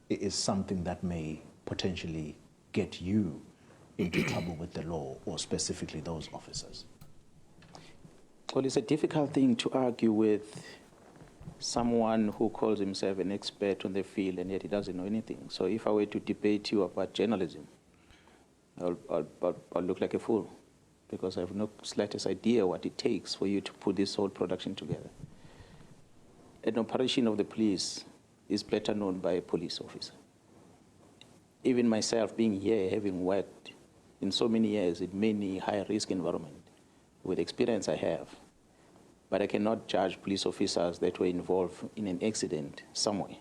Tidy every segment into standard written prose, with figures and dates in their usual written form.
is something that may potentially get you into trouble with the law, or specifically those officers? Well, it's a difficult thing to argue with someone who calls himself an expert on the field and yet he doesn't know anything. So if I were to debate you about journalism, I'll look like a fool, because I have no slightest idea what it takes for you to put this whole production together. An operation of the police is better known by a police officer. Even myself being here, having worked in so many years in many high-risk environments, with experience I have, but I cannot judge police officers that were involved in an accident somewhere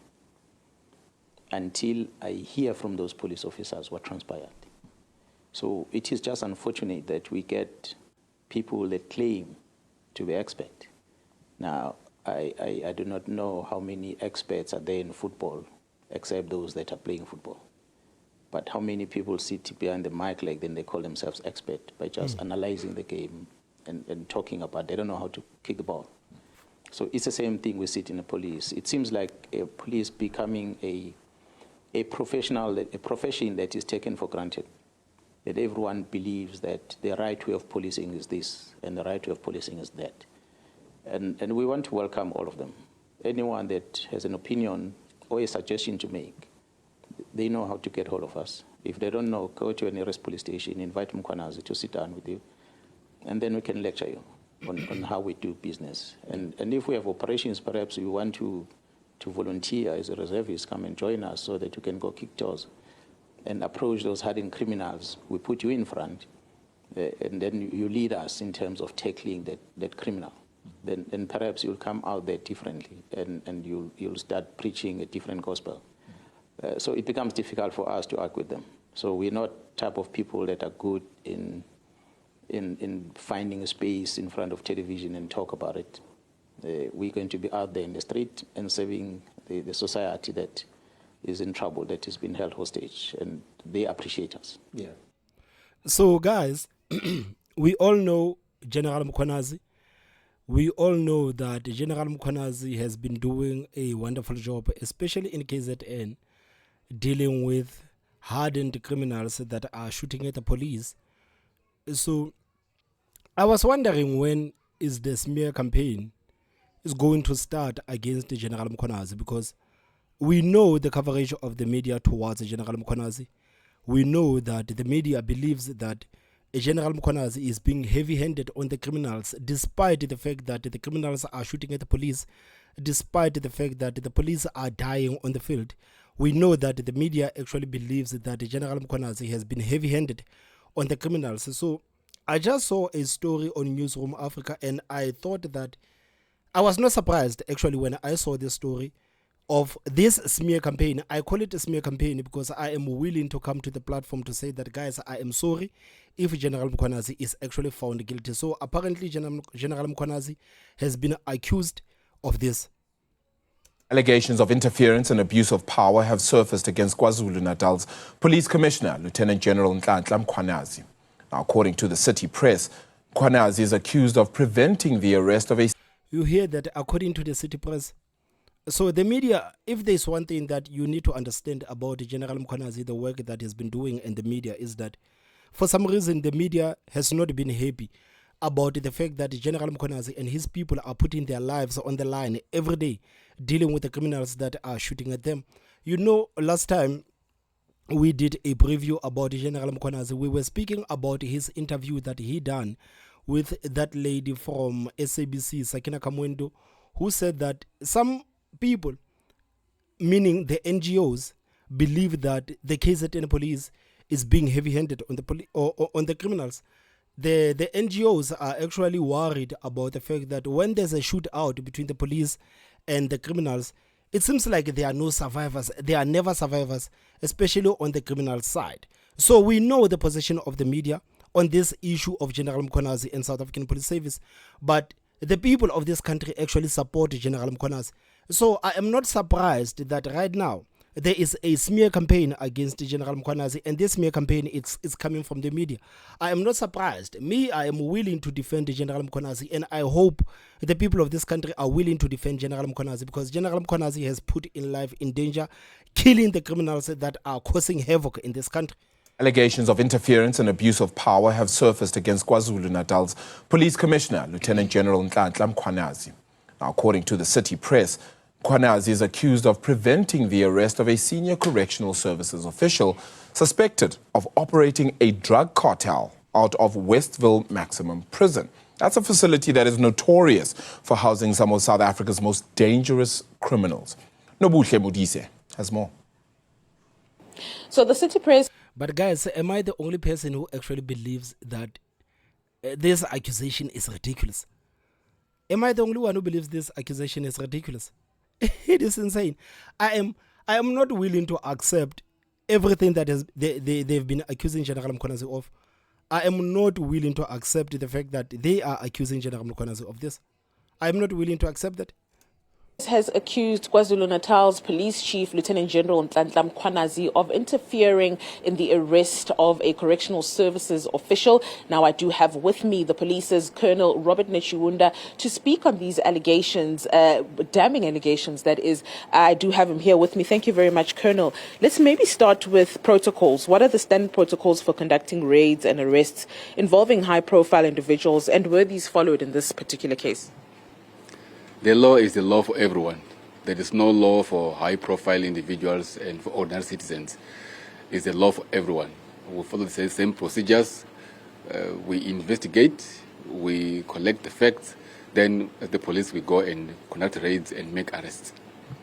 until I hear from those police officers what transpired. So it is just unfortunate that we get people that claim to be expert. Now, I do not know how many experts are there in football, except those that are playing football. But how many people sit behind the mic like then they call themselves expert by just analyzing the game and talking about, they don't know how to kick the ball. So it's the same thing we see in the police. It seems like a police becoming a profession that is taken for granted, that everyone believes that the right way of policing is this and the right way of policing is that. And we want to welcome all of them. Anyone that has an opinion or a suggestion to make, they know how to get hold of us. If they don't know, go to your nearest police station, invite Mkhwanazi to sit down with you, and then we can lecture you on how we do business. And if we have operations, perhaps you want to volunteer as a reservist, come and join us so that you can go kick doors and approach those hardened criminals. We put you in front, and then you lead us in terms of tackling that criminal. Then perhaps you'll come out there differently, and you'll start preaching a different gospel. So it becomes difficult for us to argue with them. So we're not type of people that are good in finding a space in front of television and talk about it. We're going to be out there in the street and serving the society that is in trouble, that has been held hostage, and they appreciate us. Yeah. So guys, we all know General Mkhwanazi. We all know that General Mkhwanazi has been doing a wonderful job, especially in KZN, dealing with hardened criminals that are shooting at the police. So I was wondering, when is the smear campaign is going to start against General Mkhwanazi, because we know the coverage of the media towards General Mkhwanazi. We know that the media believes that General Mkhwanazi is being heavy-handed on the criminals, despite the fact that the criminals are shooting at the police, despite the fact that the police are dying on the field. We know that the media actually believes that General Mkhwanazi has been heavy-handed on the criminals. So I just saw a story on Newsroom Africa, and I thought that I was not surprised actually when I saw this story of this smear campaign. I call it a smear campaign because I am willing to come to the platform to say that, guys, I am sorry if General Mkhwanazi is actually found guilty. So apparently General Mkhwanazi has been accused of this. Allegations of interference and abuse of power have surfaced against KwaZulu-Natal's Police Commissioner, Lieutenant General Nhlanhla Mkhwanazi. Now, according to the city press, Mkhwanazi is accused of preventing the arrest of a... You hear that, according to the city press. So the media, if there's one thing that you need to understand about General Mkhwanazi, the work that he's been doing in the media, is that for some reason the media has not been happy about the fact that General Mkhwanazi and his people are putting their lives on the line every day, dealing with the criminals that are shooting at them. You know, last time we did a preview about General Mkhwanazi, we were speaking about his interview that he done with that lady from SABC, Sakina Kamwendo, who said that some people, meaning the NGOs, believe that the KZN police is being heavy-handed on the on the criminals. The NGOs are actually worried about the fact that when there's a shootout between the police and the criminals, it seems like there are no survivors. There are never survivors, especially on the criminal side. So we know the position of the media on this issue of General Mkhwanazi and South African Police Service, but the people of this country actually support General Mkhwanazi. So I am not surprised that right now there is a smear campaign against General Mkhwanazi, and this smear campaign it's coming from the media. I am not surprised. I am willing to defend General Mkhwanazi, and I hope the people of this country are willing to defend General Mkhwanazi, because General Mkhwanazi has put in life in danger, killing the criminals that are causing havoc in this country. Allegations of interference and abuse of power have surfaced against KwaZulu-Natal's Police Commissioner, Lieutenant General Mkhwanazi. Now, according to the city press, Mkhwanazi is accused of preventing the arrest of a senior correctional services official suspected of operating a drug cartel out of Westville Maximum Prison. That's a facility that is notorious for housing some of South Africa's most dangerous criminals. Nobuhle Modise has more. So the city press... But guys, am I the only person who actually believes that this accusation is ridiculous? Am I the only one who believes this accusation is ridiculous? It is insane. I am not willing to accept everything that they've been accusing General Mkhwanazi of. I am not willing to accept the fact that they are accusing General Mkhwanazi of this. I am not willing to accept that. Has accused KwaZulu-Natal's police chief, Lieutenant General Mkhwanazi, of interfering in the arrest of a correctional services official. Now, I do have with me the police's Colonel Robert Nechiwunda to speak on these allegations, damning allegations, that is. I do have him here with me. Thank you very much, Colonel. Let's maybe start with protocols. What are the standard protocols for conducting raids and arrests involving high-profile individuals, and were these followed in this particular case? The law is the law for everyone. There is no law for high-profile individuals and for ordinary citizens. It's the law for everyone. We follow the same procedures. We investigate, we collect the facts, then the police will go and conduct raids and make arrests.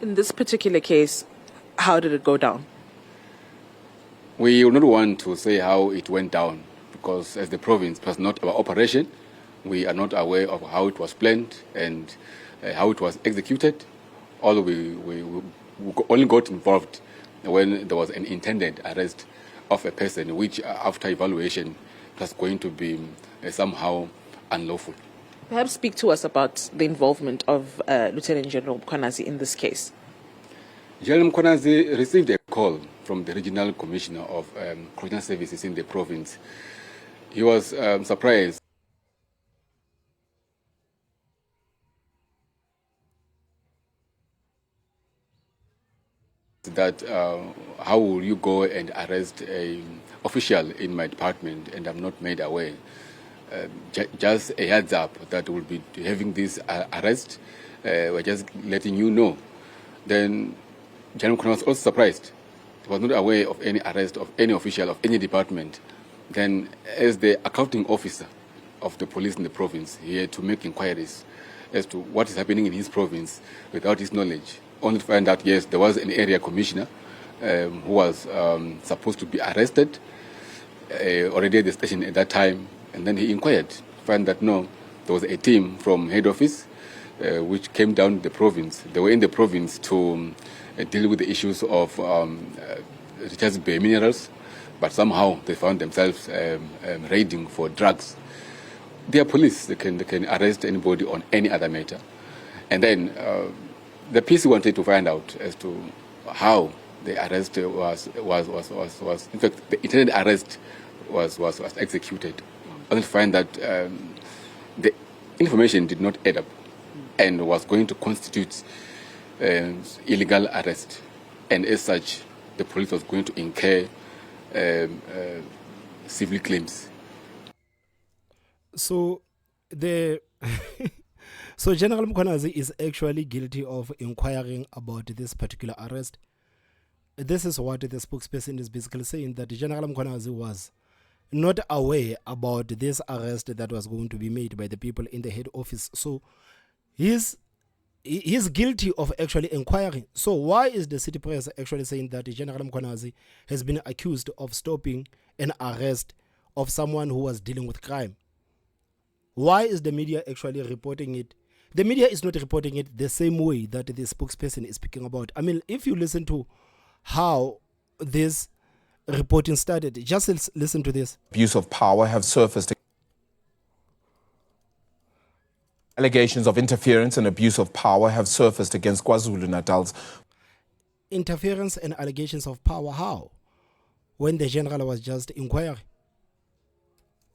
In this particular case, how did it go down? We would not want to say how it went down, because as the province, it was not our operation. We are not aware of how it was planned and how it was executed. Although we only got involved when there was an intended arrest of a person, which after evaluation was going to be somehow unlawful. Perhaps speak to us about the involvement of Lieutenant General Mkhwanazi in this case. General Mkhwanazi received a call from the Regional Commissioner of Correctional Services in the province. He was surprised that how will you go and arrest an official in my department and I'm not made aware. Just a heads up that we'll be having this arrest. We're just letting you know. Then General Mkhwanazi was also surprised. He was not aware of any arrest of any official of any department. Then as the accounting officer of the police in the province, he had to make inquiries as to what is happening in his province without his knowledge. Only to find out, yes, there was an area commissioner who was supposed to be arrested already at the station at that time. And then he inquired to find that, no, there was a team from head office which came down to the province. They were in the province to deal with the issues of rechargeable bay minerals, but somehow they found themselves raiding for drugs. They are police. They can arrest anybody on any other matter. And then the PC wanted to find out as to how the arrest was in fact, the intended arrest was executed. Only to find that the information did not add up and was going to constitute illegal arrest. And as such, the police was going to incur civil claims. So the so General Mkhwanazi is actually guilty of inquiring about this particular arrest. This is what the spokesperson is basically saying, that General Mkhwanazi was not aware about this arrest that was going to be made by the people in the head office. So he's guilty of actually inquiring. So why is the city press actually saying that General Mkhwanazi has been accused of stopping an arrest of someone who was dealing with crime? Why is the media actually reporting it? The media is not reporting it the same way that the spokesperson is speaking about. I mean, if you listen to how this reporting started, just listen to this. Abuse of power have surfaced. Allegations of interference and abuse of power have surfaced against KwaZulu-Natal's. interference and allegations of power. How? When the general was just inquiring.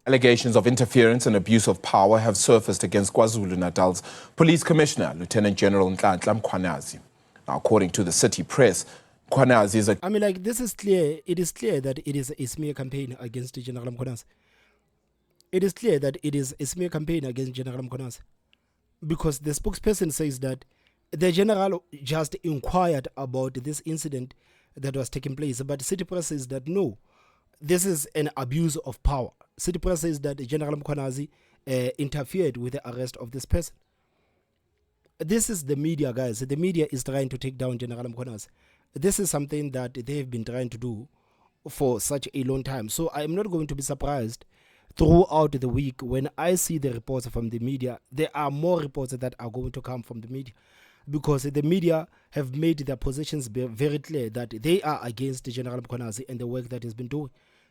Allegations of interference and abuse of power have surfaced against KwaZulu-Natal's Police Commissioner, Lieutenant General Nhlanhla Mkhwanazi. Now, according to the city press, Mkhwanazi is a... I mean, like, this is clear. It is clear that it is a smear campaign against General Mkhwanazi. It is clear that it is a smear campaign against General Mkhwanazi. Because the spokesperson says that the general just inquired about this incident that was taking place. But city press says that no, this is an abuse of power. City press says that General Mkhwanazi interfered with the arrest of this person. This is the media, guys. The media is trying to take down General Mkhwanazi. This is something that they have been trying to do for such a long time. So I am not going to be surprised throughout the week when I see the reports from the media. There are more reports that are going to come from the media, because the media have made their positions very clear that they are against General Mkhwanazi and the work that he's been doing.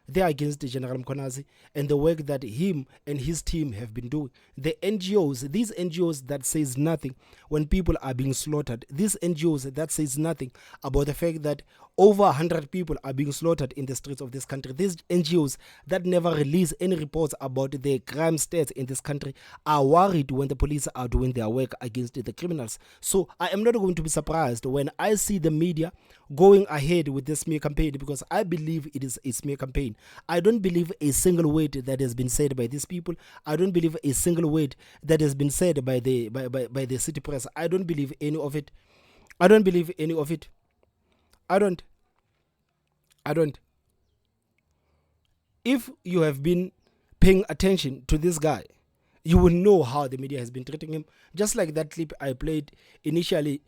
They are against General Mkhwanazi and the work that him and his team have been doing. The NGOs, these NGOs that says nothing when people are being slaughtered, these NGOs that says nothing about the fact that over 100 people are being slaughtered in the streets of this country. These NGOs that never release any reports about the crime stats in this country are worried when the police are doing their work against the criminals. So I am not going to be surprised when I see the media going ahead with this smear campaign, because I believe it is a smear campaign. I don't believe a single word that has been said by these people. I don't believe a single word that has been said by the city press. I don't believe any of it. I don't believe any of it. I don't. If you have been paying attention to this guy, you will know how the media has been treating him. Just like that clip I played initially.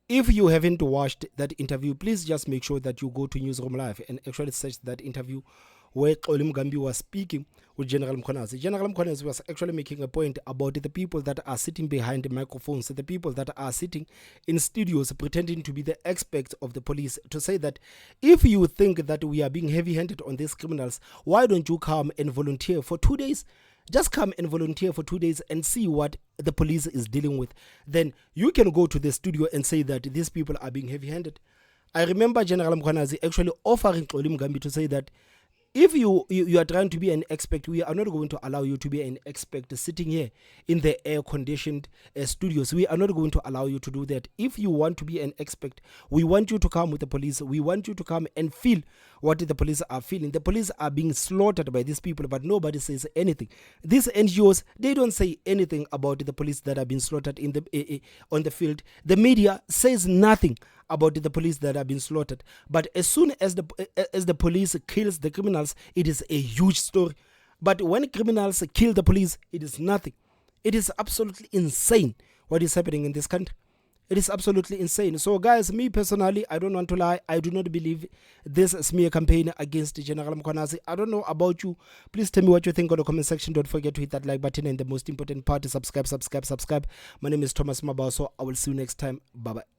If you haven't watched that interview, please just make sure that you go to Newsroom Live and actually search that interview where Xoli Mugambi was speaking with General Mkhwanazi. General Mkhwanazi was actually making a point about the people that are sitting behind the microphones, the people that are sitting in studios pretending to be the experts of the police, to say that if you think that we are being heavy-handed on these criminals, why don't you come and volunteer for 2 days? Just come and volunteer for 2 days and see what the police is dealing with. Then you can go to the studio and say that these people are being heavy-handed. I remember General Mkhwanazi actually offering Xoli Mugambi to say that if you are trying to be an expert, we are not going to allow you to be an expert sitting here in the air-conditioned studios. We are not going to allow you to do that. If you want to be an expert, we want you to come with the police. We want you to come and feel what the police are feeling. The police are being slaughtered by these people, but nobody says anything. These NGOs, they don't say anything about the police that are being slaughtered in the on the field. The media says nothing about the police that have been slaughtered. But as soon as the police kills the criminals, it is a huge story. But when criminals kill the police, it is nothing. It is absolutely insane what is happening in this country. It is absolutely insane. So guys, me personally, I don't want to lie. I do not believe this smear campaign against General Mkhwanazi. I don't know about you. Please tell me what you think on the comment section. Don't forget to hit that like button, and the most important part is subscribe. My name is Thomas Mabaso. I will see you next time. Bye-bye.